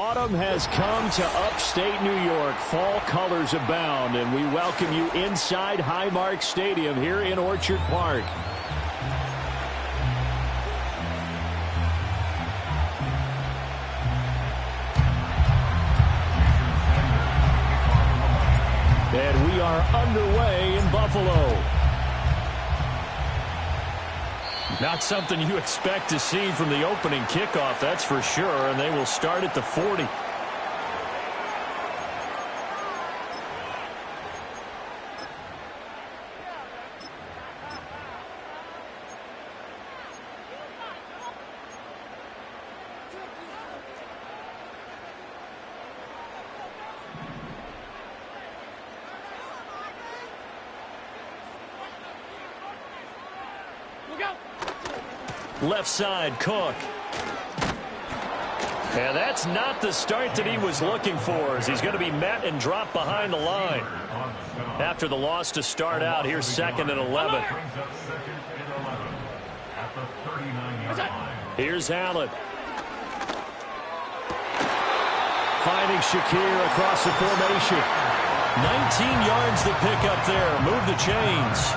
Autumn has come to upstate New York. Fall colors abound, and we welcome you inside Highmark Stadium here in Orchard Park. And we are underway in Buffalo. Not something you expect to see from the opening kickoff, that's for sure, and they will start at the 40. Left side, Cook. And that's not the start that he was looking for, as he's going to be met and dropped behind the line. After the loss to start out, here's 2nd and 11. Here's Allen. Finding Shakir across the formation. 19 yards to pick up there. Move the chains.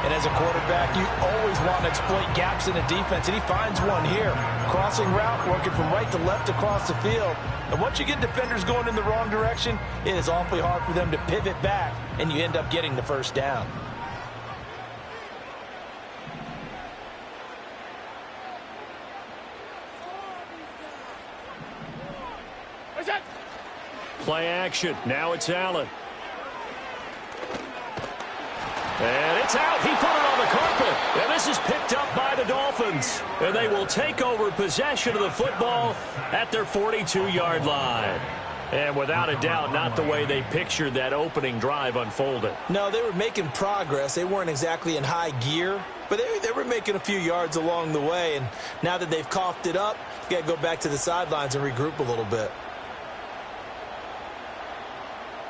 And as a quarterback, you always want to exploit gaps in the defense, and he finds one here. Crossing route, working from right to left across the field. And once you get defenders going in the wrong direction, it is awfully hard for them to pivot back, and you end up getting the first down. Play action. Now it's Allen. And it's out. He put it on the carpet. And this is picked up by the Dolphins. And they will take over possession of the football at their 42-yard line. And without a doubt, not the way they pictured that opening drive unfolded. No, they were making progress. They weren't exactly in high gear, but they were making a few yards along the way. And now that they've coughed it up, you got to go back to the sidelines and regroup a little bit.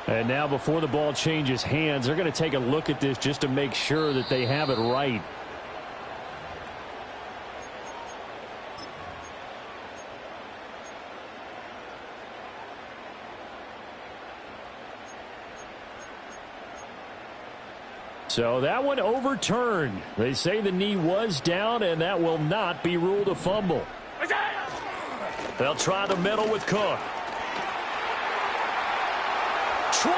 And now before the ball changes hands, they're going to take a look at this just to make sure that they have it right. So that one overturned. They say the knee was down, and that will not be ruled a fumble. They'll try the middle with Cook. 20.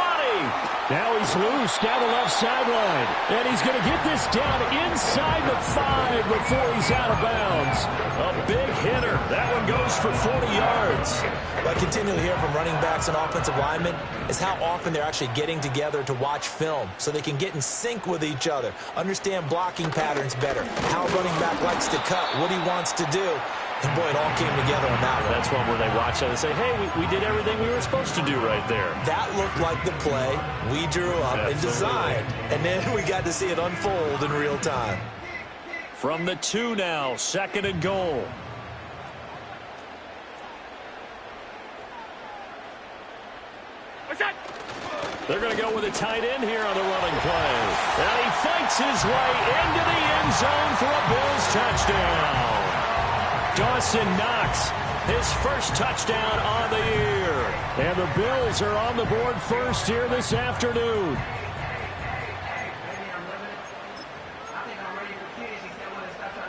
Now he's loose down the left sideline. And he's going to get this down inside the 5 before he's out of bounds. A big hitter. That one goes for 40 yards. What I continually hear from running backs and offensive linemen is how often they're actually getting together to watch film so they can get in sync with each other, understand blocking patterns better, how a running back likes to cut, what he wants to do. And, boy, it all came together on that one. That's one where they watch that and say, hey, we did everything we were supposed to do right there. That looked like the play we drew up and designed. And then we got to see it unfold in real time. From the 2 now, 2nd and goal. They're going to go with a tight end here on the running play. And he fights his way into the end zone for a Bills touchdown. Dawson Knox, his first touchdown on the year. And the Bills are on the board first here this afternoon.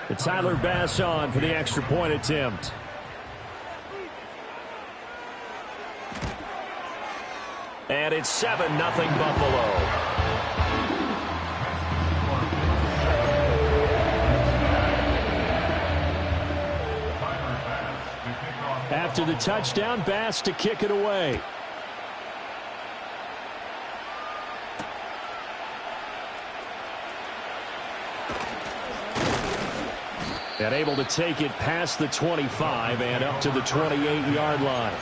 And Tyler Bass on for the extra point attempt. And it's 7-0 Buffalo. After the touchdown, Bass to kick it away. And able to take it past the 25 and up to the 28-yard line.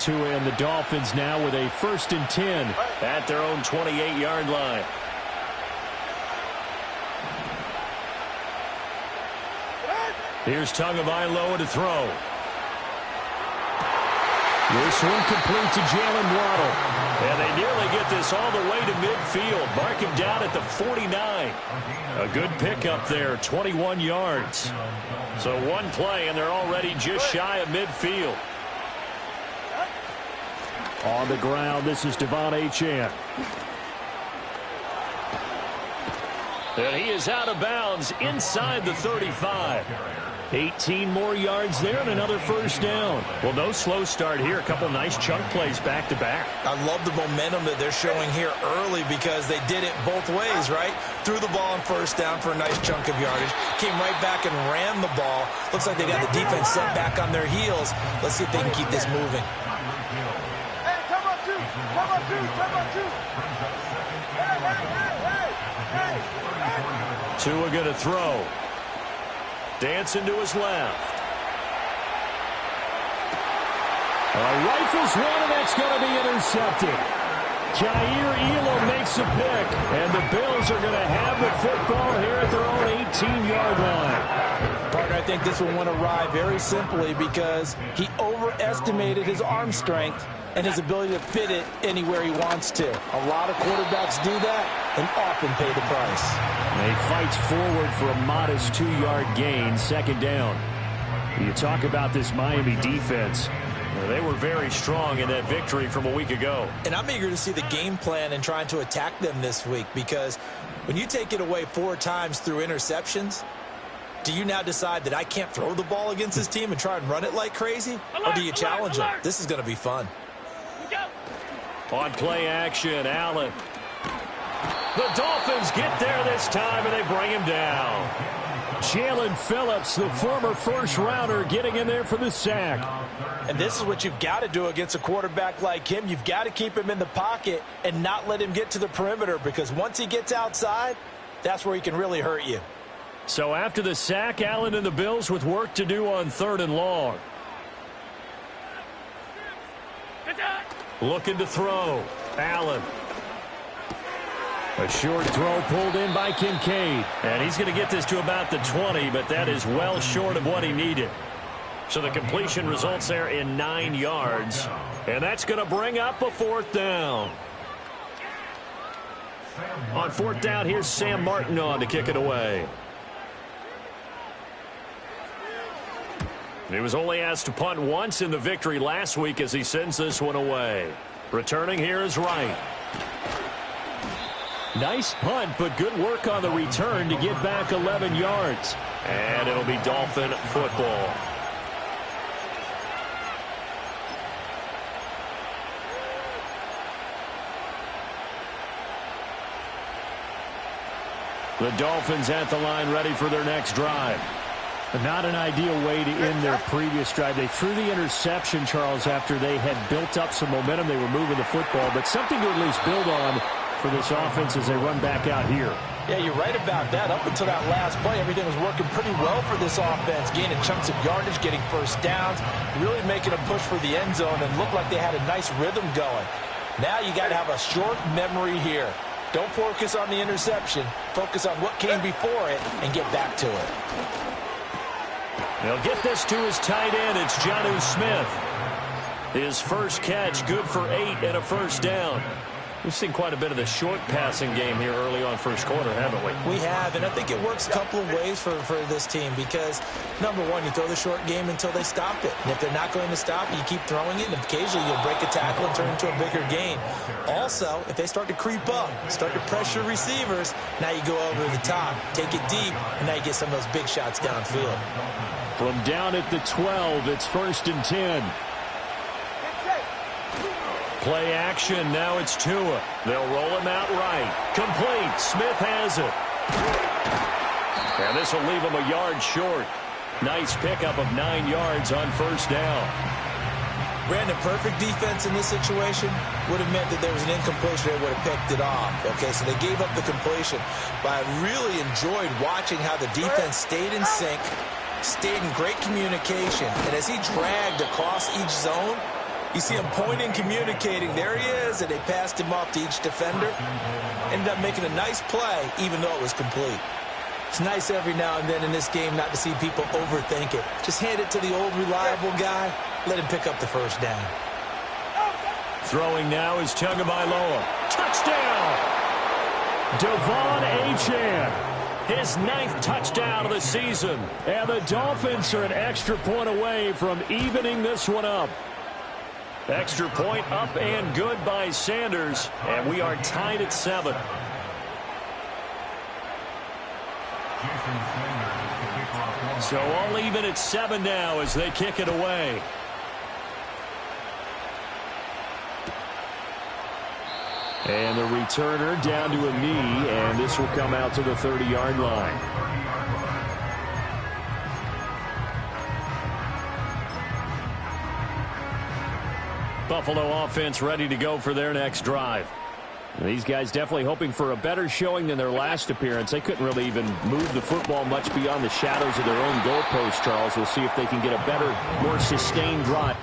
And the Dolphins now with a 1st and 10 at their own 28-yard line. Here's Tagovailoa to throw. This one complete to Jalen Waddle. And they nearly get this all the way to midfield. Mark him down at the 49. A good pickup there, 21 yards. So one play, and they're already just shy of midfield. On the ground, this is Devon Achane. And he is out of bounds inside the 35. 18 more yards there and another first down. Well, no slow start here. A couple nice chunk plays back-to-back. I love the momentum that they're showing here early because they did it both ways, right? Threw the ball on first down for a nice chunk of yardage. Came right back and ran the ball. Looks like they got the defense set back on their heels. Let's see if they can keep this moving. Hey, come on, two. Come on, two. Come on, two. Hey. Tua going to throw. Dancing to his left. Rifles one, and that's going to be intercepted. Jair Elam makes a pick, and the Bills are going to have the football here at their own 18-yard line. Partner, I think this one went awry very simply because he overestimated his arm strength and his ability to fit it anywhere he wants to. A lot of quarterbacks do that and often pay the price. And he fights forward for a modest 2-yard gain, second down. You talk about this Miami defense. They were very strong in that victory from a week ago. And I'm eager to see the game plan and trying to attack them this week because when you take it away 4 times through interceptions, do you now decide that I can't throw the ball against this team and try and run it like crazy? Or do you challenge them? This is going to be fun. On play action, Allen. The Dolphins get there this time, and they bring him down. Jalen Phillips, the former first-rounder, getting in there for the sack. And this is what you've got to do against a quarterback like him. You've got to keep him in the pocket and not let him get to the perimeter because once he gets outside, that's where he can really hurt you. So after the sack, Allen and the Bills with work to do on 3rd and long. Looking to throw. Allen. A short throw pulled in by Kincaid. And he's going to get this to about the 20, but that is well short of what he needed. So the completion results there in 9 yards. And that's going to bring up a 4th down. On 4th down, here's Sam Martin on to kick it away. He was only asked to punt once in the victory last week as he sends this one away. Returning here is Wright. Nice punt, but good work on the return to get back 11 yards. And it'll be Dolphin football. The Dolphins at the line ready for their next drive. Not an ideal way to end their previous drive. They threw the interception, Charles, after they had built up some momentum. They were moving the football, but something to at least build on for this offense as they run back out here. Yeah, you're right about that. Up until that last play, everything was working pretty well for this offense, gaining chunks of yardage, getting first downs, really making a push for the end zone, and looked like they had a nice rhythm going. Now you got to have a short memory here. Don't focus on the interception. Focus on what came before it and get back to it. They'll get this to his tight end. It's Jonnu Smith. His first catch, good for 8 and a first down. We've seen quite a bit of the short passing game here early on first quarter, haven't we? We have, and I think it works a couple of ways for this team because, number one, you throw the short game until they stop it. And if they're not going to stop it, you keep throwing it, and occasionally you'll break a tackle and turn it into a bigger gain. Also, if they start to creep up, start to pressure receivers, now you go over the top, take it deep, and now you get some of those big shots downfield. From down at the 12, it's 1st and 10. Play action, now it's Tua. They'll roll him out right. Complete, Smith has it. And this will leave him a yard short. Nice pickup of 9 yards on first down. Brandon, perfect defense in this situation would have meant that there was an incompletion. They would have picked it off. Okay, so they gave up the completion. But I really enjoyed watching how the defense stayed in sync, stayed in great communication. And as he dragged across each zone, you see him pointing, communicating. There he is, and they passed him off to each defender. Ended up making a nice play, even though it was complete. It's nice every now and then in this game not to see people overthink it. Just hand it to the old reliable guy. Let him pick up the first down. Throwing now is Tagovailoa. Touchdown! Devon Achane, his 9th touchdown of the season. And the Dolphins are an extra point away from evening this one up. Extra point up and good by Sanders. And we are tied at 7. So all even at 7 now as they kick it away. And the returner down to a knee, and this will come out to the 30-yard line. Buffalo offense ready to go for their next drive. And these guys definitely hoping for a better showing than their last appearance. They couldn't really even move the football much beyond the shadows of their own goalpost, Charles. We'll see if they can get a better, more sustained drive.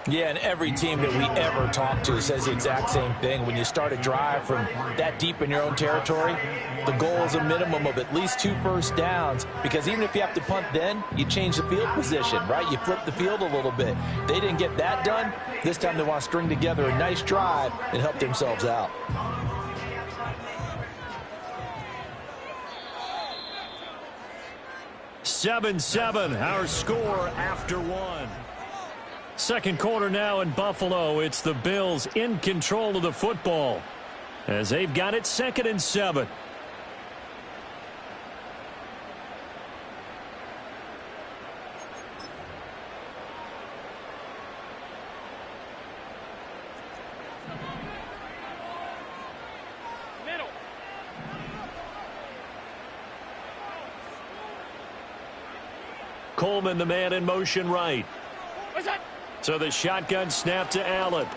Yeah, and every team that we ever talk to says the exact same thing. When you start a drive from that deep in your own territory, the goal is a minimum of at least 2 first downs, because even if you have to punt then, you change the field position, right? You flip the field a little bit. They didn't get that done. This time they want to string together a nice drive and help themselves out. Seven, our score after 1. Second quarter now in Buffalo. It's the Bills in control of the football as they've got it 2nd and 7. Middle. Coleman, the man in motion right. What's that? So the shotgun snap to Allen.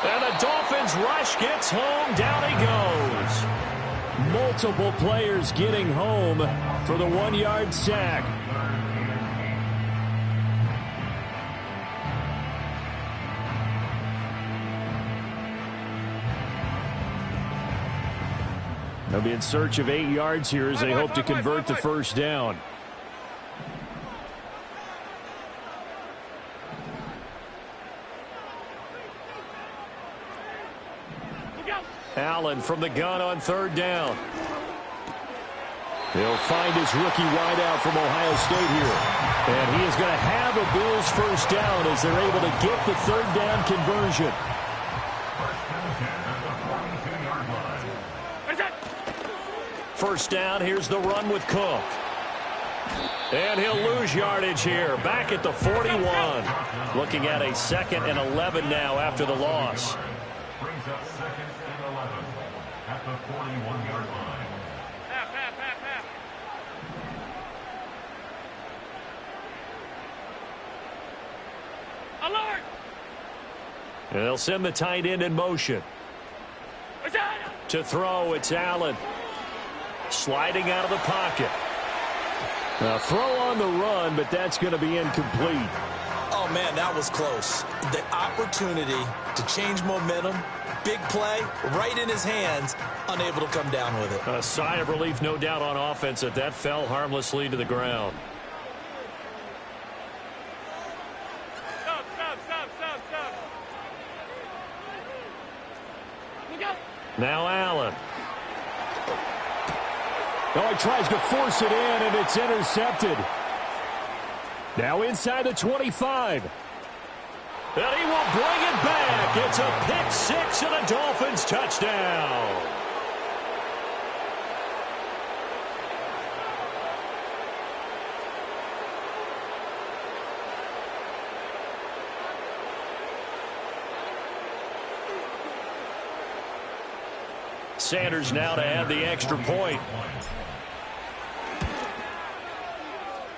And the Dolphins rush gets home. Down he goes. Multiple players getting home for the 1-yard sack. They'll be in search of 8 yards here as they hope to convert the first down. Allen from the gun on 3rd down. He'll find his rookie wideout from Ohio State here. And he is going to have a Bills first down as they're able to get the 3rd down conversion. First down, here's the run with Cook. And he'll lose yardage here, back at the 41. Looking at a 2nd and 11 now after the loss. Brings up 2nd and 11 at the 41-yard line. Half. Alert! And they'll send the tight end in motion. To throw, it's Allen. Sliding out of the pocket. Now throw on the run, but that's going to be incomplete. Oh, man, that was close. The opportunity to change momentum, big play, right in his hands, unable to come down with it. A sigh of relief, no doubt, on offense that fell harmlessly to the ground. Stop. Look out. Now Allen. Oh, he tries to force it in, and it's intercepted. Now inside the 25. And he will bring it back. It's a pick six and a Dolphins touchdown. Sanders now to add the extra point.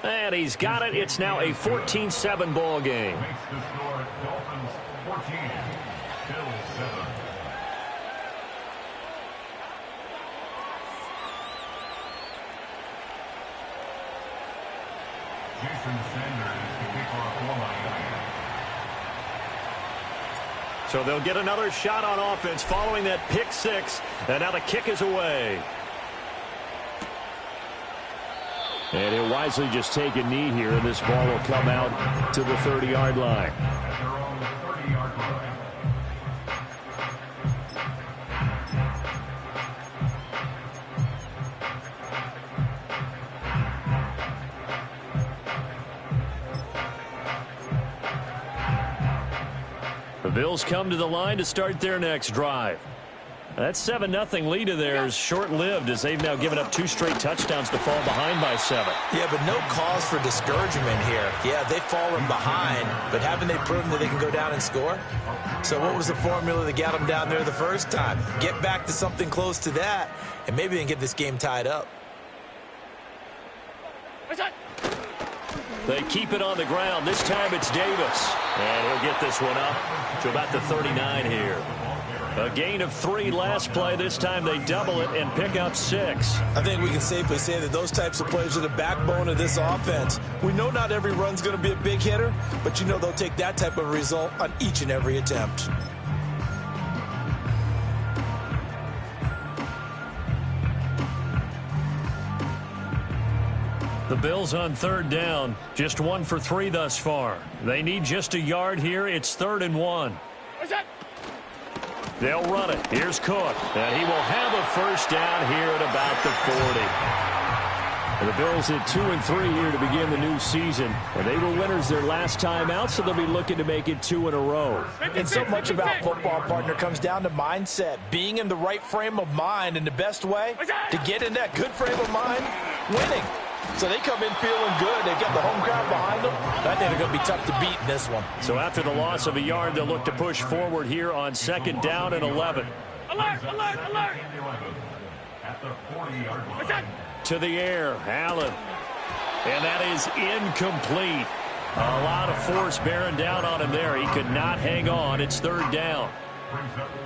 And he's got it. It's now a 14-7 ball game. Makes the score Dolphins 14, Bills 7. Jason Sanders, the kickoff for Miami. So they'll get another shot on offense following that pick six. And now the kick is away. And he'll wisely just take a knee here, and this ball will come out to the 30-yard line. At their own 30-yard line. The Bills come to the line to start their next drive. That 7-0 lead of theirs short-lived as they've now given up 2 straight touchdowns to fall behind by 7. Yeah, but no cause for discouragement here. Yeah, they've fallen behind, but haven't they proven that they can go down and score? So what was the formula that got them down there the first time? Get back to something close to that, and maybe they can get this game tied up. They keep it on the ground. This time it's Davis. And he'll get this one up to about the 39 here. A gain of 3 last play. This time they double it and pick up 6. I think we can safely say that those types of plays are the backbone of this offense. We know not every run's going to be a big hitter, but you know they'll take that type of result on each and every attempt. The Bills on 3rd down. Just 1 for 3 thus far. They need just a yard here. It's 3rd and 1. They'll run it. Here's Cook. And he will have a first down here at about the 40. The Bills at 2 and 3 here to begin the new season. And they were winners their last time out, so they'll be looking to make it 2 in a row. And so much about football, partner, comes down to mindset. Being in the right frame of mind, and the best way to get in that good frame of mind, winning. So they come in feeling good. They've got the home crowd behind them. I think they're going to be tough to beat in this one. So after the loss of a yard, they'll look to push forward here on 2nd down and 11. Alert, alert, alert. At the 40-yard line. To the air, Allen. And that is incomplete. A lot of force bearing down on him there. He could not hang on. It's 3rd down.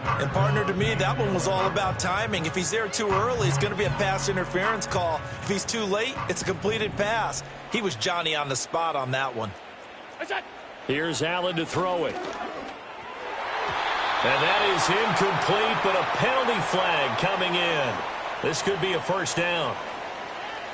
And, partner, to me, that one was all about timing. If he's there too early, it's going to be a pass interference call. If he's too late, it's a completed pass. He was Johnny on the spot on that one. Here's Allen to throw it. And that is incomplete, but a penalty flag coming in. This could be a first down.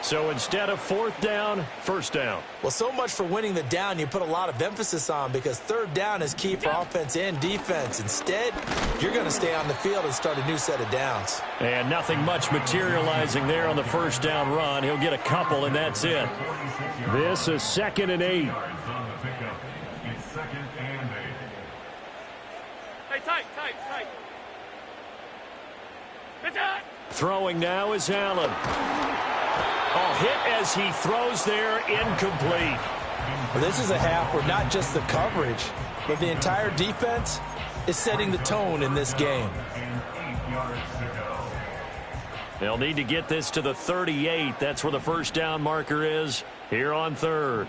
So instead of 4th down, 1st down. Well, so much for winning the down you put a lot of emphasis on, because 3rd down is key for offense and defense. Instead, you're going to stay on the field and start a new set of downs. And nothing much materializing there on the first down run. He'll get a couple, and that's it. This is 2nd and 8. It's 2nd and 8. Hey, tight. Throwing now is Allen. Hit as he throws there, incomplete. Well, this is a half where not just the coverage, but the entire defense is setting the tone in this game. And 8 yards to go. They'll need to get this to the 38. That's where the first down marker is here on 3rd.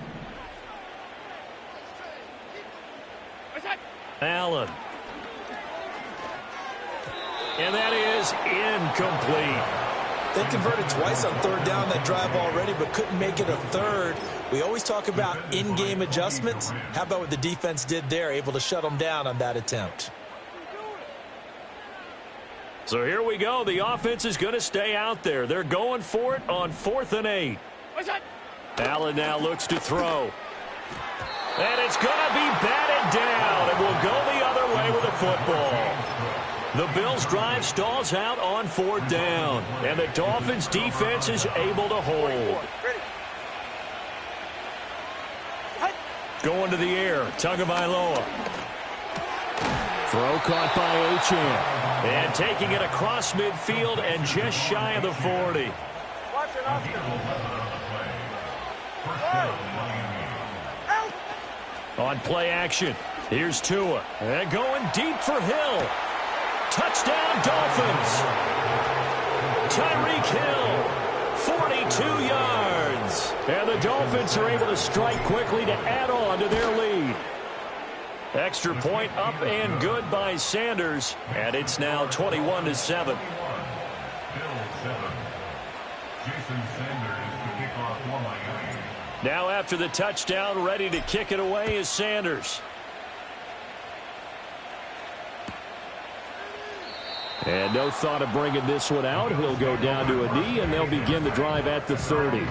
Allen. And that is incomplete. They converted twice on 3rd down that drive already, but couldn't make it a 3rd. We always talk about in-game adjustments. How about what the defense did there, able to shut them down on that attempt? So here we go. The offense is going to stay out there. They're going for it on 4th and 8. Allen now looks to throw. And it's going to be batted down, and will go the other way with the football. The Bills' drive stalls out on 4th down, and the Dolphins' defense is able to hold. Going to the air, Tagovailoa. Throw caught by Achane. And taking it across midfield and just shy of the 40. On play action, here's Tua. And going deep for Hill. Touchdown, Dolphins. Tyreek Hill, 42 yards. And the Dolphins are able to strike quickly to add on to their lead. Extra point up and good by Sanders. And it's now 21-7. Bills 7. Jason Sanders, the kickoff for Miami. Now after the touchdown, ready to kick it away is Sanders. And no thought of bringing this one out. He'll go down to a knee, and they'll begin the drive at the 30.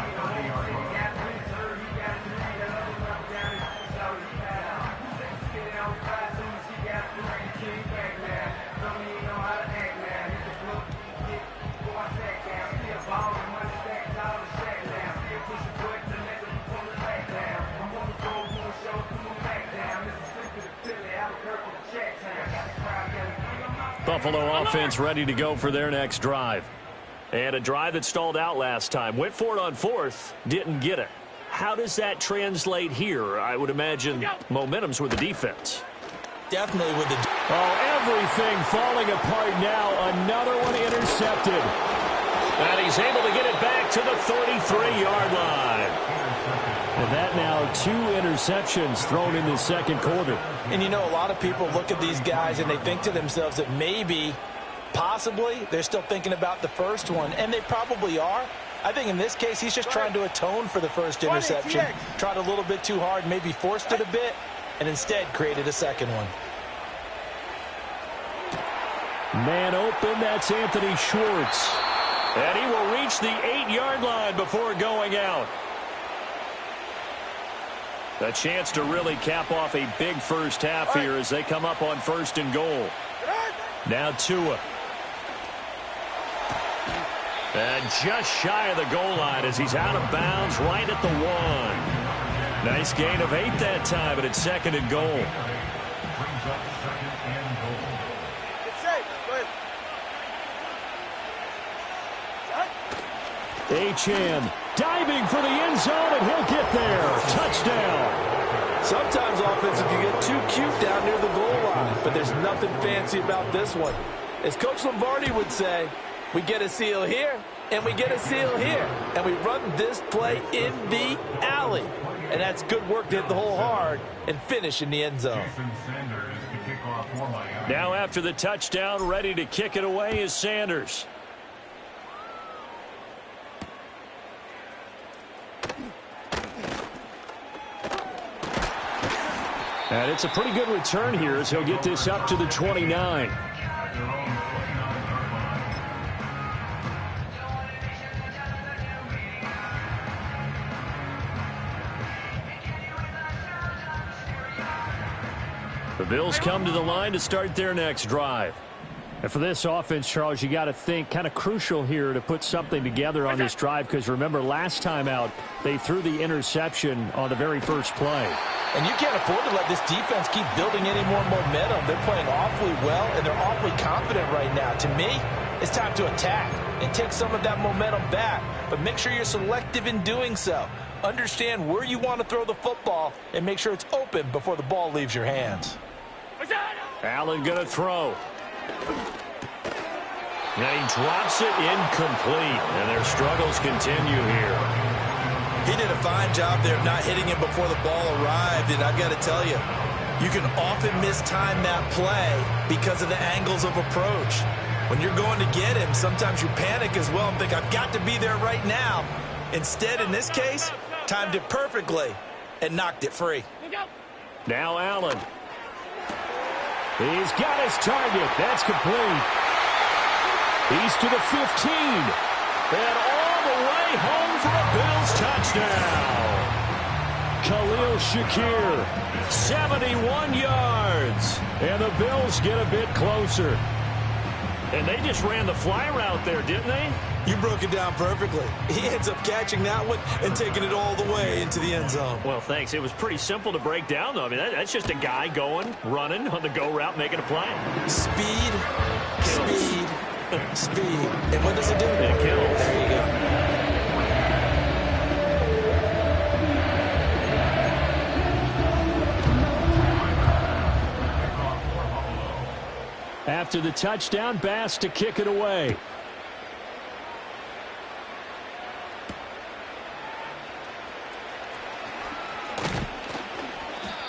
Buffalo offense ready to go for their next drive. And a drive that stalled out last time. Went for it on fourth, didn't get it. How does that translate here? I would imagine momentum's with the defense. Definitely with the... Oh, everything falling apart now. Another one intercepted. And he's able to get it back to the 33-yard line. And that now 2 interceptions thrown in the second quarter. And you know, a lot of people look at these guys and they think to themselves that maybe, possibly, they're still thinking about the first one. And they probably are. I think in this case, he's just trying to atone for the first interception. Tried a little bit too hard, maybe forced it a bit, and instead created a second one. Man open, that's Anthony Schwartz. And he will reach the 8-yard line before going out. A chance to really cap off a big first half here as they come up on 1st and goal. Now Tua. And just shy of the goal line as he's out of bounds right at the 1. Nice gain of 8 that time, but it's 2nd and goal. Brings up 2nd and goal. It's safe. Go ahead. Achane diving for the end zone, and he'll get there. Touchdown. Sometimes offensive can get too cute down near the goal line, but there's nothing fancy about this one. As Coach Lombardi would say, we get a seal here, and we get a seal here, and we run this play in the alley. And that's good work to hit the hole hard and finish in the end zone. Now after the touchdown, ready to kick it away is Sanders. And it's a pretty good return here as he'll get this up to the 29. The Bills come to the line to start their next drive. And for this offense, Charles, you got to think kind of crucial here to put something together on this drive, because remember last time out they threw the interception on the very first play. And you can't afford to let this defense keep building any more momentum. They're playing awfully well, and they're awfully confident right now. To me, it's time to attack and take some of that momentum back. But make sure you're selective in doing so. Understand where you want to throw the football and make sure it's open before the ball leaves your hands. Allen going to throw. And he drops it incomplete. And their struggles continue here. He did a fine job there of not hitting him before the ball arrived. And I've got to tell you, you can often mistime that play because of the angles of approach. When you're going to get him, sometimes you panic as well and think, I've got to be there right now. Instead, in this case, timed it perfectly and knocked it free. Now Allen. He's got his target. That's complete. He's to the 15. And all the way home for a Bills touchdown. Khalil Shakir, 71 yards. And the Bills get a bit closer. And they just ran the fly route there, didn't they? You broke it down perfectly. He ends up catching that one and taking it all the way into the end zone. Well, thanks. It was pretty simple to break down, though. I mean, that's just a guy going, running on the go route, making a play. Speed, speed, speed. And what does it do? It kills. There you go. After the touchdown, Bass to kick it away.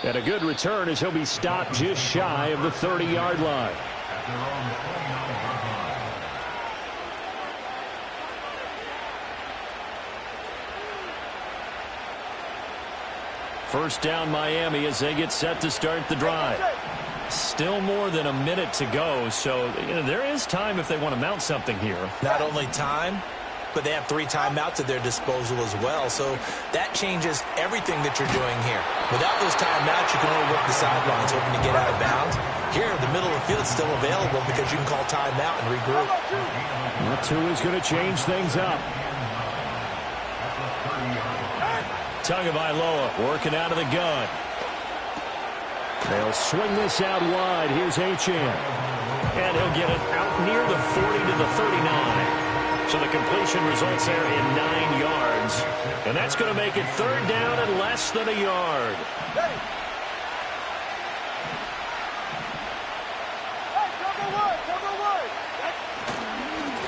And a good return as he'll be stopped just shy of the 30-yard line. First down Miami as they get set to start the drive. Still more than a minute to go, so there is time if they want to mount something here. Not only time, but they have 3 timeouts at their disposal as well, so that changes everything that you're doing here. Without those timeouts, you can only work the sidelines hoping to get out of bounds. Here, the middle of the field is still available because you can call timeout and regroup. Well, Tua's going to change things up. Tagovailoa working out of the gun. They'll swing this out wide. Here's Achane. And he'll get it out near the 40 to the 39. So the completion results there in 9 yards. And that's going to make it third down and less than a yard.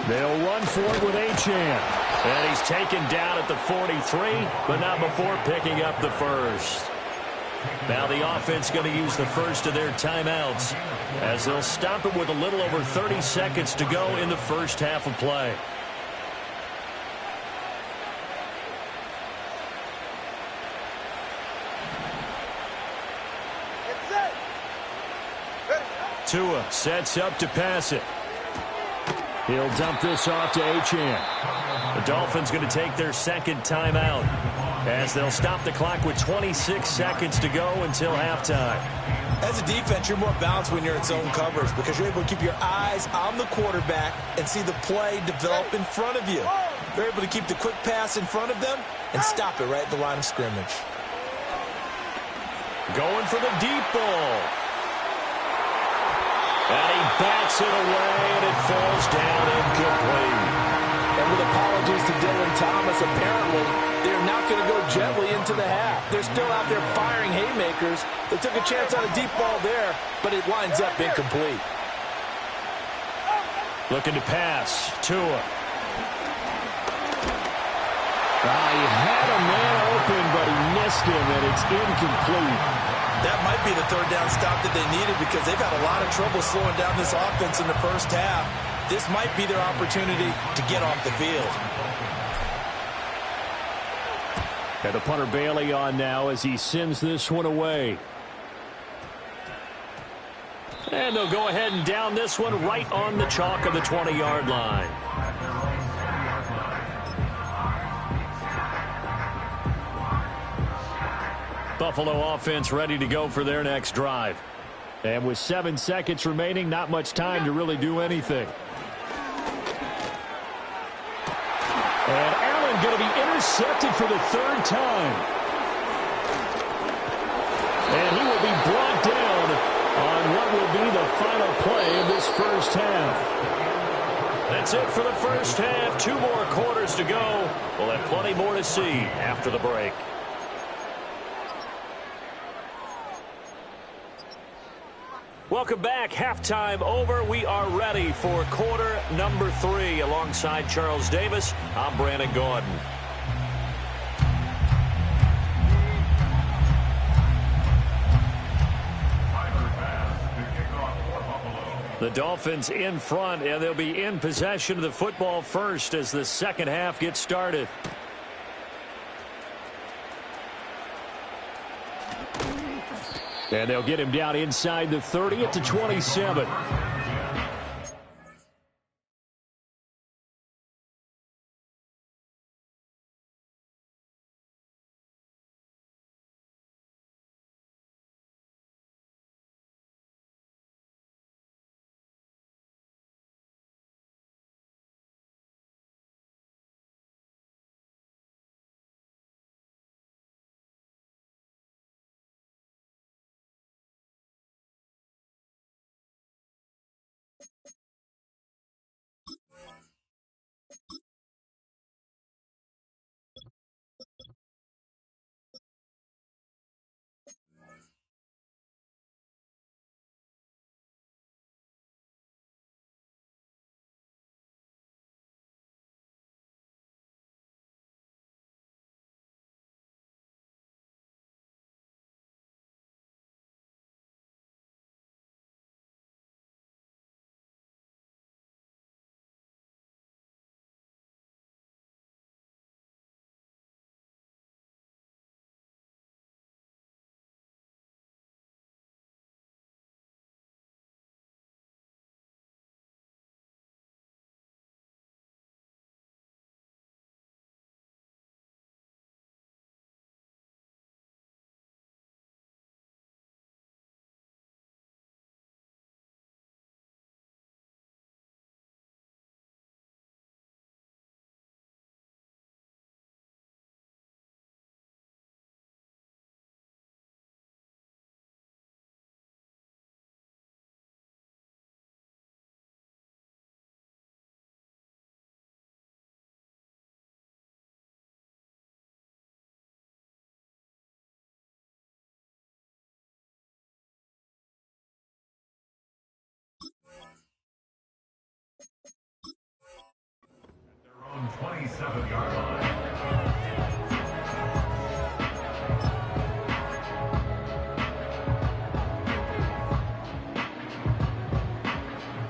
They'll run for it with Achane. And he's taken down at the 43, but not before picking up the first. Now the offense going to use the first of their timeouts as they'll stop it with a little over 30 seconds to go in the first half of play. Tua sets up to pass it. He'll dump this off to Achane. The Dolphins going to take their second timeout as they'll stop the clock with 26 seconds to go until halftime. As a defense, you're more balanced when you're in zone coverage because you're able to keep your eyes on the quarterback and see the play develop in front of you. You're able to keep the quick pass in front of them and stop it right at the line of scrimmage. Going for the deep ball. And he bats it away, and it falls down incomplete. And with apologies to Dylan Thomas, apparently they're not going to go gently into the half. They're still out there firing haymakers. They took a chance on a deep ball there, but it winds up incomplete. Looking to pass. Tua. He had a man open, but he missed him, and it's incomplete. That might be the third down stop that they needed because they've had a lot of trouble slowing down this offense in the first half. This might be their opportunity to get off the field. And the punter Bailey on now as he sends this one away. And they'll go ahead and down this one right on the chalk of the 20-yard line. Buffalo offense ready to go for their next drive. And with 7 seconds remaining, not much time to really do anything. And Allen going to be intercepted for the third time. And he will be brought down on what will be the final play of this first half. That's it for the first half. 2 more quarters to go. We'll have plenty more to see after the break. Welcome back. Halftime over. We are ready for quarter number 3. Alongside Charles Davis, I'm Brandon Gordon. The Dolphins in front, and they'll be in possession of the football first as the second half gets started. And they'll get him down inside the 30 at the 27.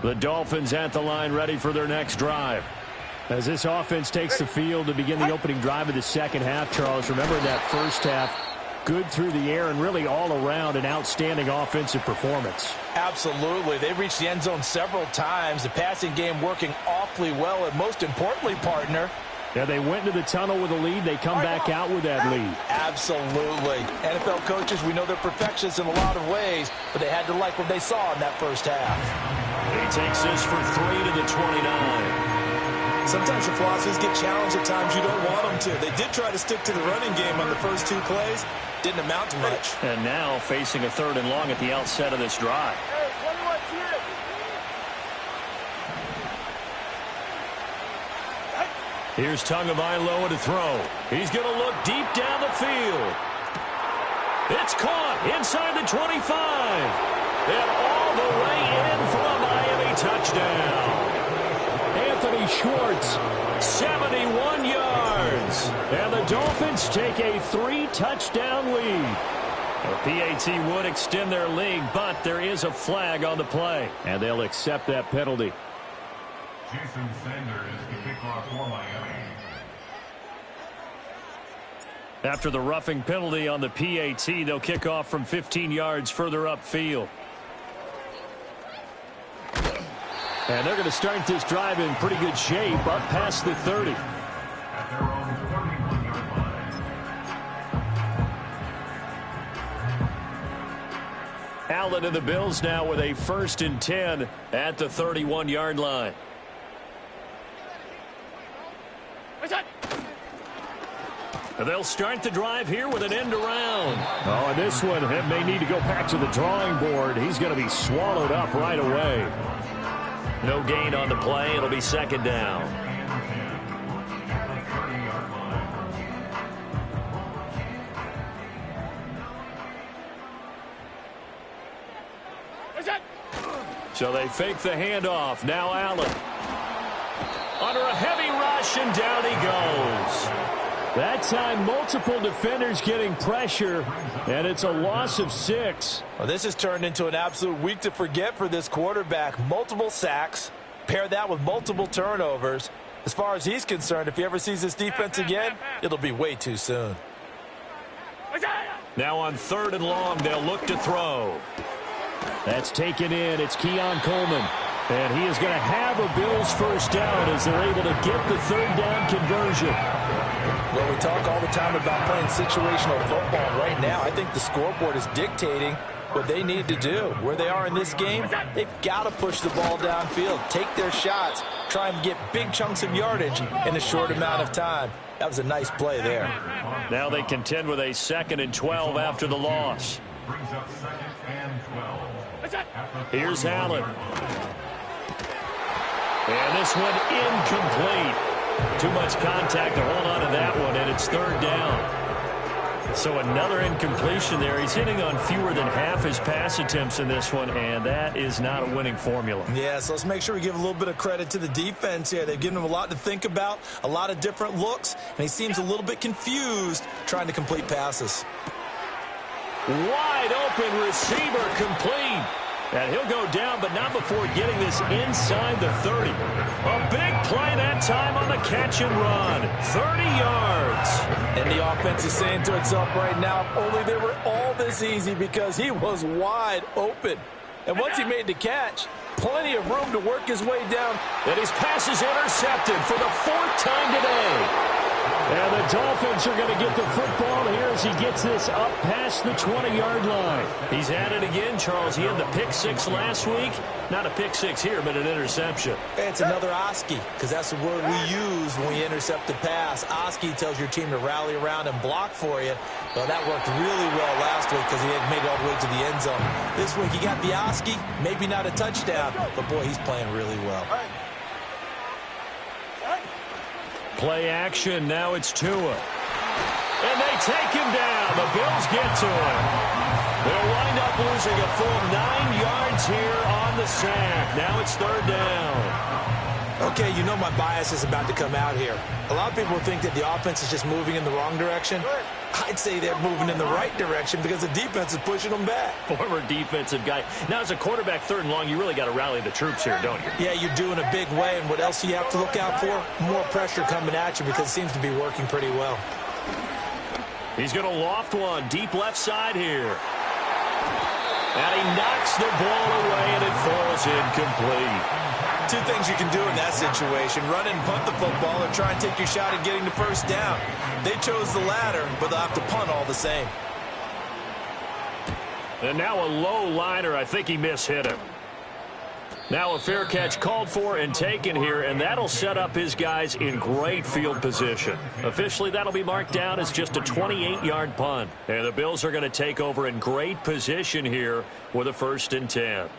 The Dolphins at the line, ready for their next drive. As this offense takes the field to begin the opening drive of the second half, Charles, remember that first half, good through the air and really all around an outstanding offensive performance. Absolutely. They reached the end zone several times. The passing game working awfully well, and most importantly, partner, yeah, they went into the tunnel with a lead. They come back out with that lead. Absolutely. NFL coaches, we know they're perfectionists in a lot of ways, but they had to like what they saw in that first half. He takes this for 3 to the 29. Sometimes your philosophies get challenged at times you don't want them to. They did try to stick to the running game on the first 2 plays. Didn't amount to much. And now facing a 3rd and long at the outset of this drive. Hey, 21, cheer. Here's Tagovailoa to throw. He's going to look deep down the field. It's caught inside the 25. And all the way in for a Miami touchdown. Anthony Schwartz, 71 yards. And the Dolphins take a 3-touchdown lead. The PAT would extend their lead, but there is a flag on the play. And they'll accept that penalty. Jason Sanders, the kickoff for Miami. After the roughing penalty on the PAT, they'll kick off from 15 yards further upfield. And they're going to start this drive in pretty good shape, up past the 30. At their own 31-yard line. Allen and the Bills now with a 1st and 10 at the 31-yard line. They'll start the drive here with an end around. Oh, and this one may need to go back to the drawing board. He's going to be swallowed up right away. No gain on the play. It'll be 2nd down. So they fake the handoff. Now Allen. Under a heavy rush, and down he goes. That time, multiple defenders getting pressure, and it's a loss of 6. Well, this has turned into an absolute week to forget for this quarterback. Multiple sacks, pair that with multiple turnovers. As far as he's concerned, if he ever sees this defense again, it'll be way too soon. Now on 3rd and long, they'll look to throw. That's taken in. It's Keon Coleman. And he is going to have a Bills first down as they're able to get the 3rd down conversion. Well, we talk all the time about playing situational football. Right now, I think the scoreboard is dictating what they need to do. Where they are in this game, they've got to push the ball downfield, take their shots, try and get big chunks of yardage in a short amount of time. That was a nice play there. Now they contend with a 2nd and 12 after the loss. Brings up 2nd and 12. Here's Allen. And this one incomplete. Too much contact to hold on to that one, and it's 3rd down. So another incompletion there. He's hitting on fewer than half his pass attempts in this one, and that is not a winning formula. Yeah, so let's make sure we give a little bit of credit to the defense here. They've given him a lot to think about, a lot of different looks, and he seems a little bit confused trying to complete passes. Wide open receiver complete. And he'll go down, but not before getting this inside the 30. A big play that time on the catch and run. 30 yards. And the offense is saying to itself right now, if only they were all this easy, because he was wide open. And once he made the catch, plenty of room to work his way down. And his pass is intercepted for the 4th time today. And the Dolphins are going to get the football here as he gets this up past the 20-yard line. He's at it again, Charles. He had the pick 6 last week. Not a pick 6 here, but an interception. It's another Oski, because that's the word we use when we intercept a pass. Oski tells your team to rally around and block for you. Well, that worked really well last week because he had made it all the way to the end zone. This week he got the Oski, maybe not a touchdown, but boy, he's playing really well. Play action. Now it's Tua. And they take him down. The Bills get to him. They'll wind up losing a full 9 yards here on the sack. Now it's 3rd down. Okay, you know my bias is about to come out here. A lot of people think that the offense is just moving in the wrong direction. I'd say they're moving in the right direction because the defense is pushing them back. Former defensive guy. Now, as a quarterback, 3rd and long, you really got to rally the troops here, don't you? Yeah, you're doing a big way, and what else do you have to look out for? More pressure coming at you because it seems to be working pretty well. He's going to loft one deep left side here. And he knocks the ball away, and it falls incomplete. 2 things you can do in that situation: run and punt the football, or try and take your shot at getting the first down. They chose the latter, but they'll have to punt all the same. And now a low liner. I think he mishit him. Now a fair catch called for and taken here, and that'll set up his guys in great field position. Officially, that'll be marked down as just a 28-yard punt. And the Bills are going to take over in great position here with a 1st and 10.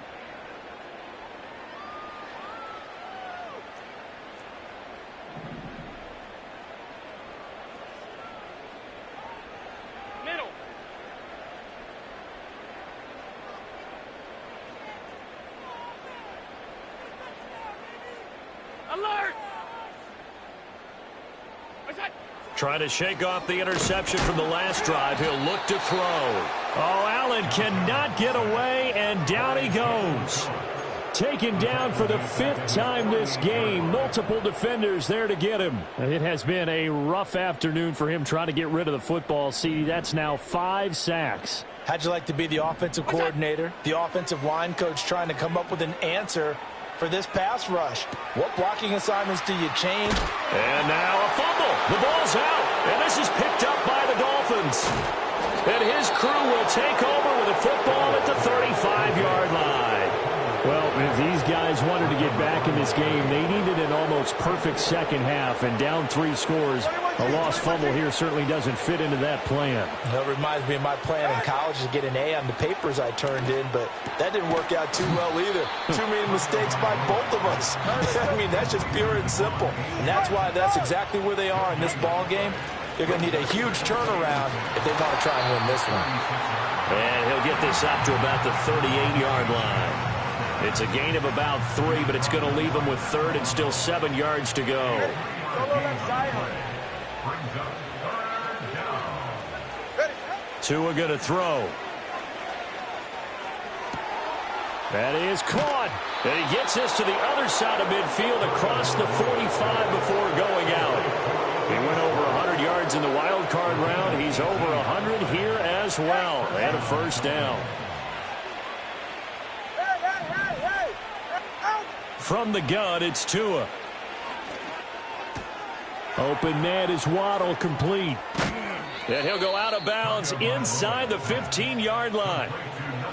Trying to shake off the interception from the last drive. He'll look to throw. Oh, Allen cannot get away, and down he goes. Taken down for the 5th time this game. Multiple defenders there to get him. It has been a rough afternoon for him trying to get rid of the football. See, that's now 5 sacks. How'd you like to be the offensive coordinator, the offensive line coach, trying to come up with an answer for this pass rush? What blocking assignments do you change? And now a fumble. The ball's out. And this is picked up by the Dolphins. And his crew will take over with a football at the 35-yard line. Well, if these guys wanted to get back in this game, they needed an almost perfect second half. And down 3 scores, a lost fumble here certainly doesn't fit into that plan. That reminds me of my plan in college to get an A on the papers I turned in, but that didn't work out too well either. Too many mistakes by both of us. I mean, that's just pure and simple. And that's why that's exactly where they are in this ball game. They're going to need a huge turnaround if they want to try and win this one. And he'll get this up to about the 38-yard line. It's a gain of about 3, but it's going to leave him with 3rd and still 7 yards to go. Tua going to throw. And he is caught. And he gets this to the other side of midfield across the 45 before going out. He went over 100 yards in the wild card round. He's over 100 here as well. And a 1st down. From the gun, it's Tua. Open man is Waddle, complete. And he'll go out of bounds inside the 15-yard line.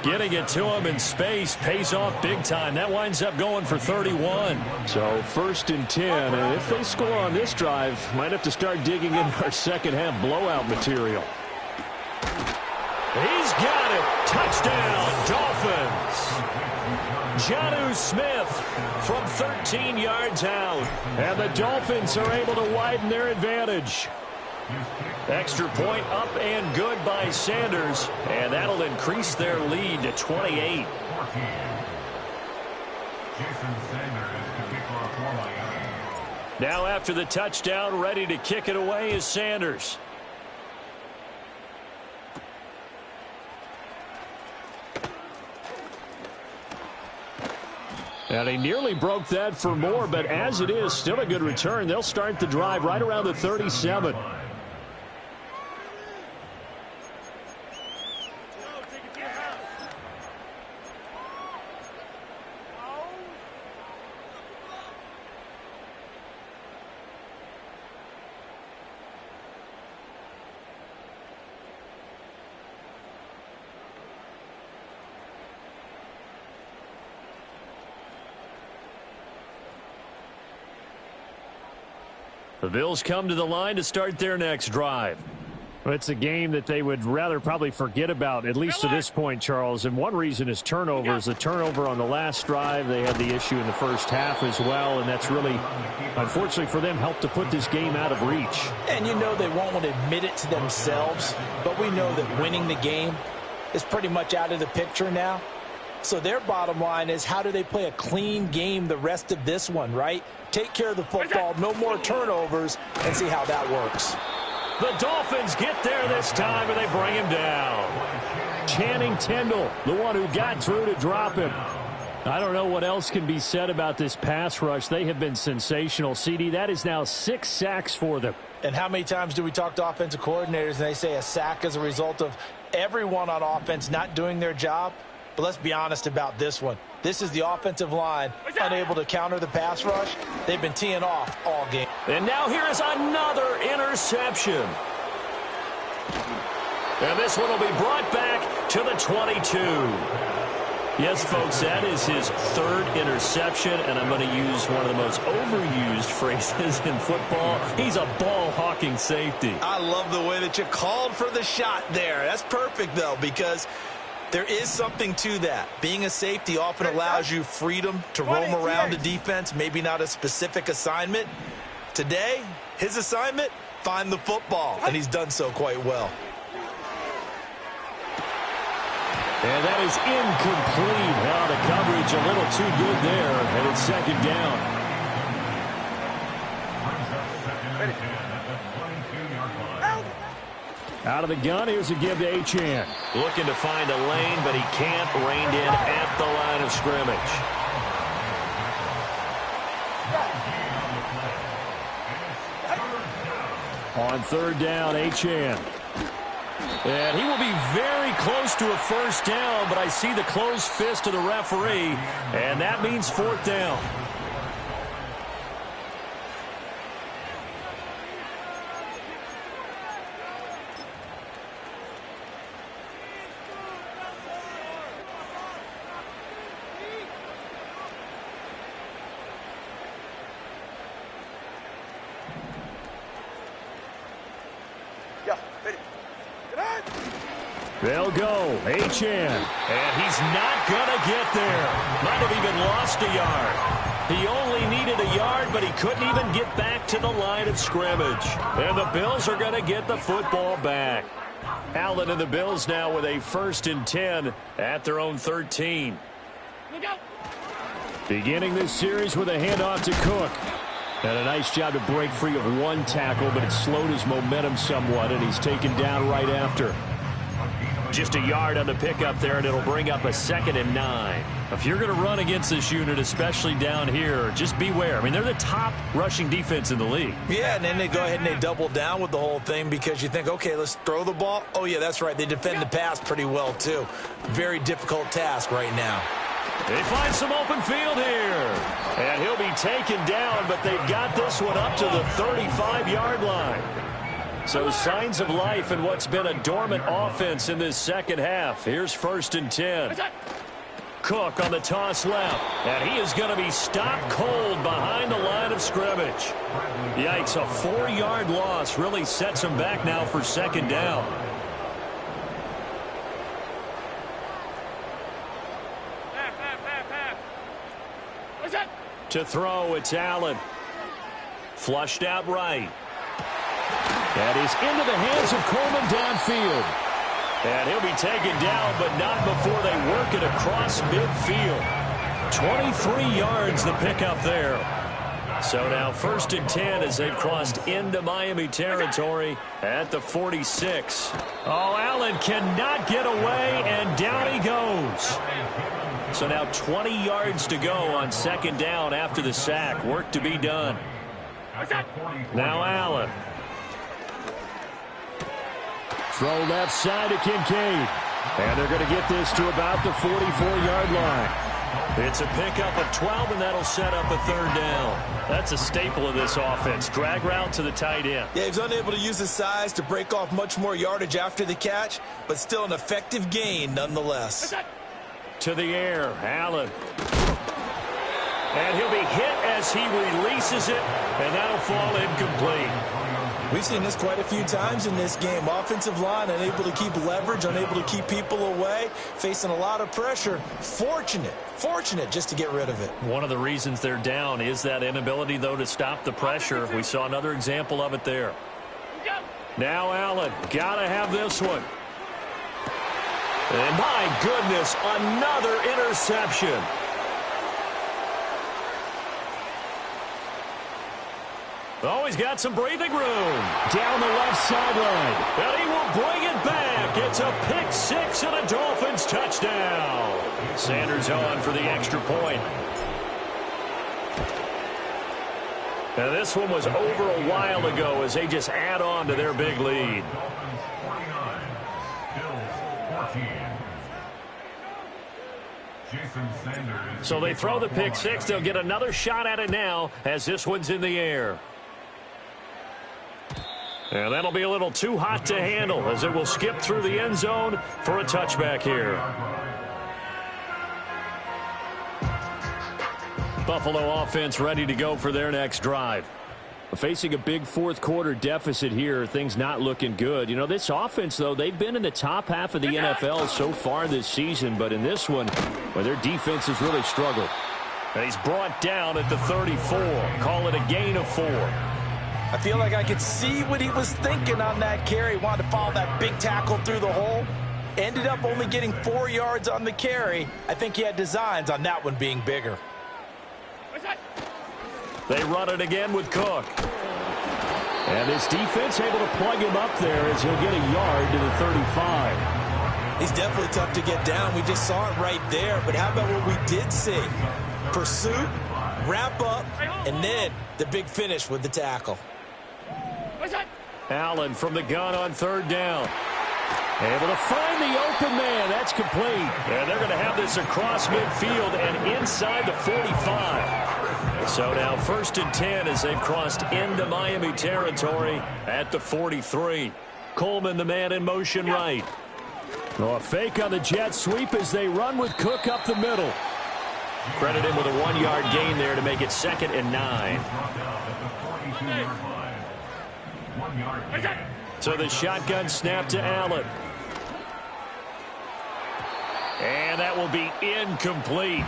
Getting it to him in space pays off big time. That winds up going for 31. So 1st and 10. And if they score on this drive, might have to start digging in our second half blowout material. He's got it. Touchdown, Dolphins. Jonnu Smith from 13 yards out. And the Dolphins are able to widen their advantage. Extra point up and good by Sanders. And that'll increase their lead to 28. Now after the touchdown, ready to kick it away is Sanders. And he nearly broke that for more, but as it is, still a good return. They'll start the drive right around the 37. The Bills come to the line to start their next drive. It's a game that they would rather probably forget about, at least to this point, Charles. And one reason is turnovers. The turnover on the last drive, they had the issue in the first half as well. And that's really, unfortunately for them, helped to put this game out of reach. And you know they won't admit it to themselves, but we know that winning the game is pretty much out of the picture now. So their bottom line is, how do they play a clean game the rest of this one, right? Take care of the football, no more turnovers, and see how that works. The Dolphins get there this time, and they bring him down. Channing Tindall, the one who got through to drop him. I don't know what else can be said about this pass rush. They have been sensational. CD, that is now 6 sacks for them. And how many times do we talk to offensive coordinators and they say a sack is a result of everyone on offense not doing their job? But let's be honest about this one. This is the offensive line unable to counter the pass rush. They've been teeing off all game. And now here is another interception. And this one will be brought back to the 22. Yes, folks, that is his 3rd interception, and I'm going to use one of the most overused phrases in football. He's a ball-hawking safety. I love the way that you called for the shot there. That's perfect, though, because there is something to that. Being a safety often allows you freedom to roam around the defense, maybe not a specific assignment. Today, his assignment, find the football, and he's done so quite well. And that is incomplete. Now the coverage a little too good there, and it's 2nd down. Out of the gun, here's a give to Achane. Looking to find a lane, but he can't. Reined in at the line of scrimmage. On 3rd down, Achane. And he will be very close to a 1st down, but I see the closed fist of the referee, and that means 4th down. They'll go. Achane. And he's not going to get there. Might have even lost a yard. He only needed a yard, but he couldn't even get back to the line of scrimmage. And the Bills are going to get the football back. Allen and the Bills now with a 1st and 10 at their own 13. Beginning this series with a handoff to Cook. And a nice job to break free of 1 tackle, but it slowed his momentum somewhat, and he's taken down right after. Just a yard on the pickup there, and it'll bring up a 2nd and 9. If you're going to run against this unit, especially down here, just beware. I mean, they're the top rushing defense in the league. Yeah, and then they go ahead and they double down with the whole thing because you think, okay, let's throw the ball. Oh, yeah, that's right. They defend the pass pretty well, too. Very difficult task right now. They find some open field here. And he'll be taken down, but they've got this one up to the 35-yard line. So signs of life in what's been a dormant offense in this 2nd half. Here's 1st and 10. Cook on the toss left. And he is going to be stopped cold behind the line of scrimmage. Yikes, a 4-yard loss really sets him back now for 2nd down. To throw, it's Allen. Flushed out right. That is into the hands of Coleman downfield. And he'll be taken down, but not before they work it across midfield. 23 yards the pickup there. So now 1st and 10 as they've crossed into Miami territory at the 46. Oh, Allen cannot get away, and down he goes. So now 20 yards to go on 2nd down after the sack. Work to be done. Now Allen. Throw left side to Kincaid. And they're going to get this to about the 44-yard line. It's a pickup of 12, and that'll set up a 3rd down. That's a staple of this offense. Drag route to the tight end. Yeah, he's unable to use his size to break off much more yardage after the catch, but still an effective gain nonetheless. To the air, Allen. And he'll be hit as he releases it, and that'll fall incomplete. We've seen this quite a few times in this game. Offensive line unable to keep leverage, unable to keep people away, facing a lot of pressure. Fortunate just to get rid of it. One of the reasons they're down is that inability, though, to stop the pressure. We saw another example of it there. Now Allen, got to have this one. And my goodness, another interception. Oh, he's got some breathing room. Down the left sideline. And he will bring it back. It's a pick six and a Dolphins touchdown. Sanders on for the extra point. Now this one was over a while ago as they just add on to their big lead. Dolphins 49, Bills 14. Jason Sanders. So they throw the pick six. They'll get another shot at it now as this one's in the air. And that'll be a little too hot to handle as it will skip through the end zone for a touchback here. Buffalo offense ready to go for their next drive. Facing a big fourth quarter deficit here, things not looking good. You know, this offense, though, they've been in the top half of the NFL so far this season, but in this one, well, their defense has really struggled. And he's brought down at the 34. Call it a gain of 4. I feel like I could see what he was thinking on that carry. Wanted to follow that big tackle through the hole. Ended up only getting 4 yards on the carry. I think he had designs on that one being bigger. They run it again with Cook. And his defense able to plug him up there as he'll get a yard to the 35. He's definitely tough to get down. We just saw it right there. But how about what we did see? Pursuit, wrap up, and then the big finish with the tackle. Allen from the gun on third down. Able to find the open man. That's complete. And they're going to have this across midfield and inside the 45. So now 1st and 10 as they've crossed into Miami territory at the 43. Coleman, the man in motion right. Oh, a fake on the jet sweep as they run with Cook up the middle. Credit him with a 1-yard gain there to make it 2nd and 9. So the shotgun snap to Allen. And that will be incomplete.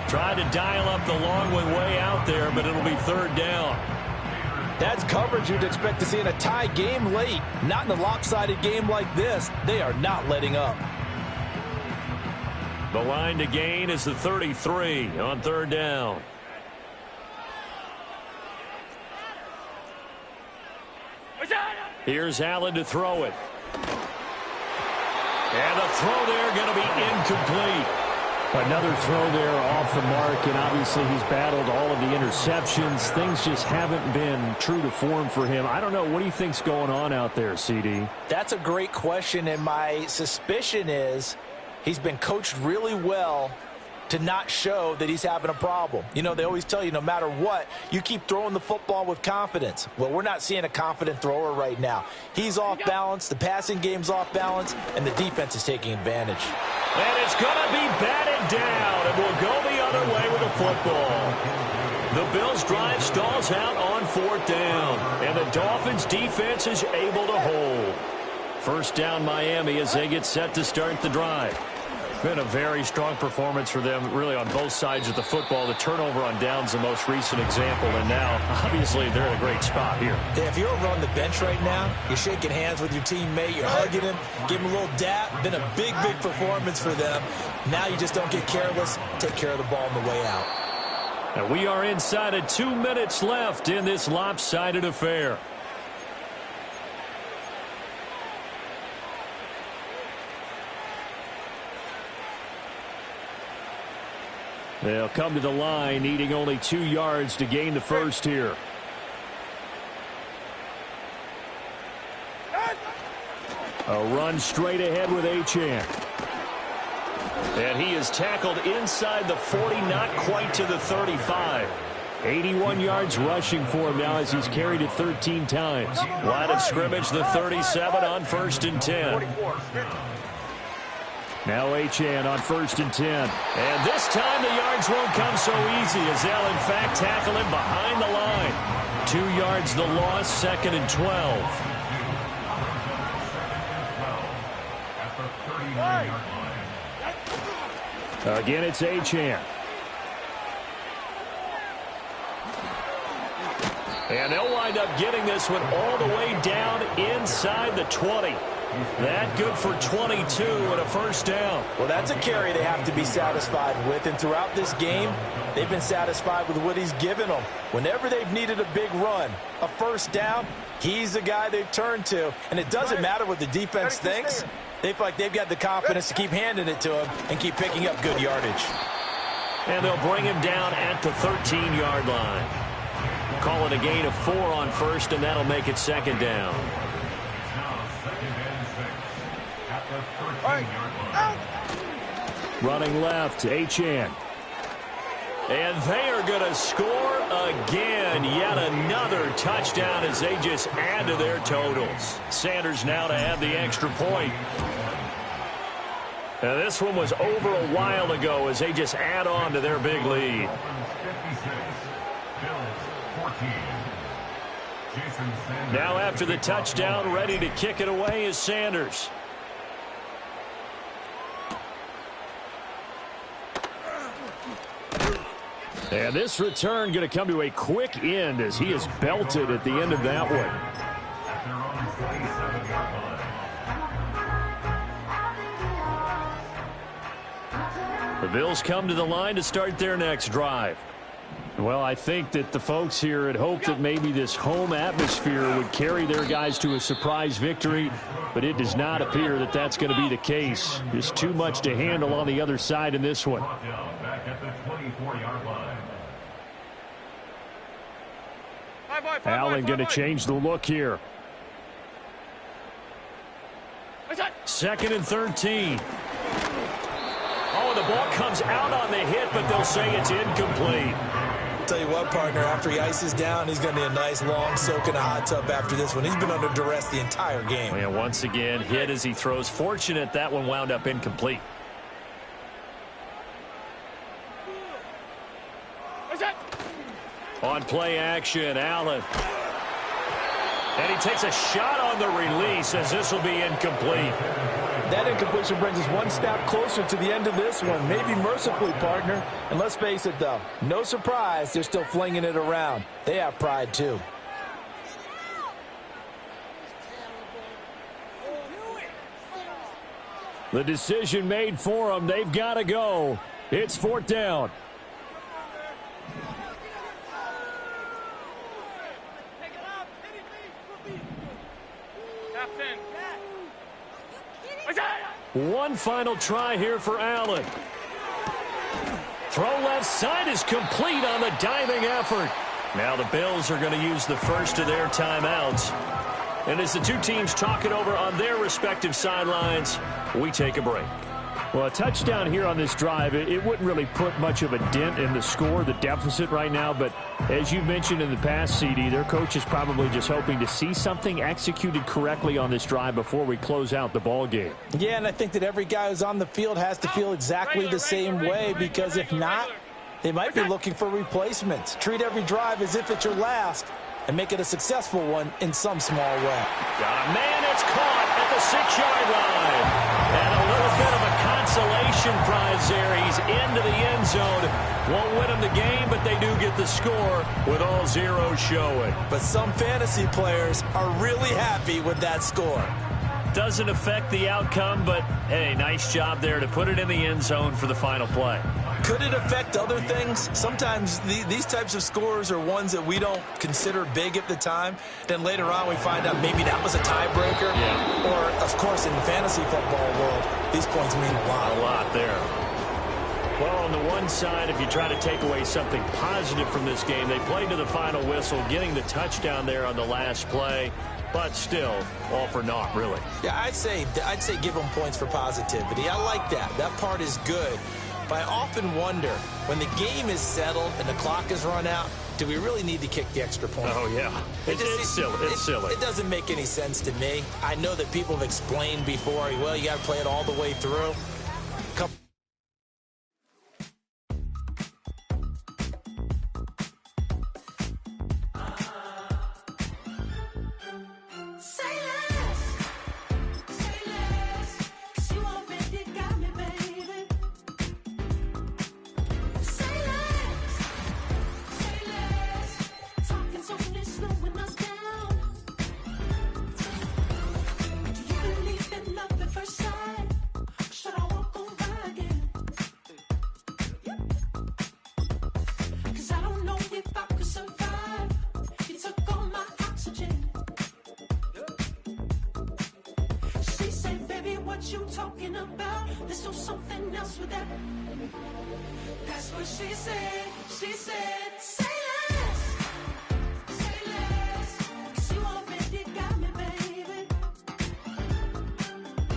Tried to dial up the long one way out there, but it'll be 3rd down. That's coverage you'd expect to see in a tie game late. Not in a lopsided game like this. They are not letting up. The line to gain is the 33 on 3rd down. Here's Allen to throw it. And the throw there going to be incomplete. Another throw there off the mark, and obviously he's battled all of the interceptions. Things just haven't been true to form for him. I don't know. What do you think's going on out there, CD? That's a great question, and my suspicion is he's been coached really well to not show that he's having a problem. You know, they always tell you no matter what, you keep throwing the football with confidence. Well, we're not seeing a confident thrower right now. He's off balance, the passing game's off balance, and the defense is taking advantage. And it's going to be batted down, and we'll go the other way with the football. The Bills' drive stalls out on 4th down, and the Dolphins' defense is able to hold. 1st down Miami as they get set to start the drive. Been a very strong performance for them, really, on both sides of the football. The turnover on downs the most recent example, and now, obviously, they're in a great spot here. Yeah, if you're over on the bench right now, you're shaking hands with your teammate, you're hugging him, give him a little dap. Been a big, big performance for them. Now you just don't get careless. Take care of the ball on the way out. And we are inside of 2 minutes left in this lopsided affair. They'll come to the line, needing only 2 yards to gain the first here. A run straight ahead with Achane. And he is tackled inside the 40, not quite to the 35. 81 yards rushing for him now as he's carried it 13 times. Line of scrimmage, the 37 on 1st and 10. Now Achane on 1st and 10. And this time the yards won't come so easy as they'll in fact tackle him behind the line. 2 yards the loss, 2nd and 12. Again, it's Achane. And they'll wind up getting this one all the way down inside the 20. That good for 22 and a first down. Well, that's a carry they have to be satisfied with. And throughout this game, they've been satisfied with what he's given them. Whenever they've needed a big run, a first down, he's the guy they've turned to. And it doesn't matter what the defense thinks. They feel like they've got the confidence to keep handing it to him and keep picking up good yardage. And they'll bring him down at the 13-yard line. Call it a gain of 4 on first, and that'll make it second down. Running left, Achane. And they are going to score again. Yet another touchdown as they just add to their totals. Sanders now to add the extra point. Now this one was over a while ago as they just add on to their big lead. Now after the touchdown, ready to kick it away is Sanders. And this return going to come to a quick end as he is belted at the end of that one. The Bills come to the line to start their next drive. Well, I think that the folks here had hoped that maybe this home atmosphere would carry their guys to a surprise victory, but it does not appear that that's going to be the case. There's too much to handle on the other side in this one. Allen going to change the look here. Second and 13. Oh, the ball comes out on the hit, but they'll say it's incomplete. Tell you what, partner, after he ices down, he's going to need a nice long soak in a hot tub after this one. He's been under duress the entire game. And once again, hit as he throws. Fortunate that one wound up incomplete. On play action, Allen. And he takes a shot on the release as this will be incomplete. That incompletion brings us one step closer to the end of this one. Maybe mercifully, partner. And let's face it, though, no surprise, they're still flinging it around. They have pride, too. The decision made for them. They've got to go. It's fourth down. One final try here for Allen. Throw left side is complete on the diving effort. Now the Bills are going to use the first of their timeouts. And as the two teams talk it over on their respective sidelines, we take a break. Well, a touchdown here on this drive, it wouldn't really put much of a dent in the score, the deficit right now. But as you mentioned in the past, CD, their coach is probably just hoping to see something executed correctly on this drive before we close out the ball game. Yeah, and I think that every guy who's on the field has to feel exactly the same way, because if not, they might be looking for replacements. Treat every drive as if it's your last and make it a successful one in some small way. Got a man, it's caught at the 6-yard line. And a little bit of a consolation prize there. He's into the end zone. Won't win him the game, but they do get the score with all zeros showing. But some fantasy players are really happy with that score. Doesn't affect the outcome, but, hey, nice job there to put it in the end zone for the final play. Could it affect other things? Sometimes these types of scores are ones that we don't consider big at the time. Then later on we find out maybe that was a tiebreaker. Yeah. Or, of course, in the fantasy football world, these points mean a lot. A lot there. Well, on the one side, if you try to take away something positive from this game, they played to the final whistle, getting the touchdown there on the last play. But still, all for naught, really. Yeah, I'd say give them points for positivity. I like that. That part is good. But I often wonder, when the game is settled and the clock is run out, do we really need to kick the extra point? Oh, yeah. It's silly. It's silly. It doesn't make any sense to me. I know that people have explained before, well, you got to play it all the way through. Slowing us down. Do you believe you talking about? There's no something else with that. That's what she said. She said.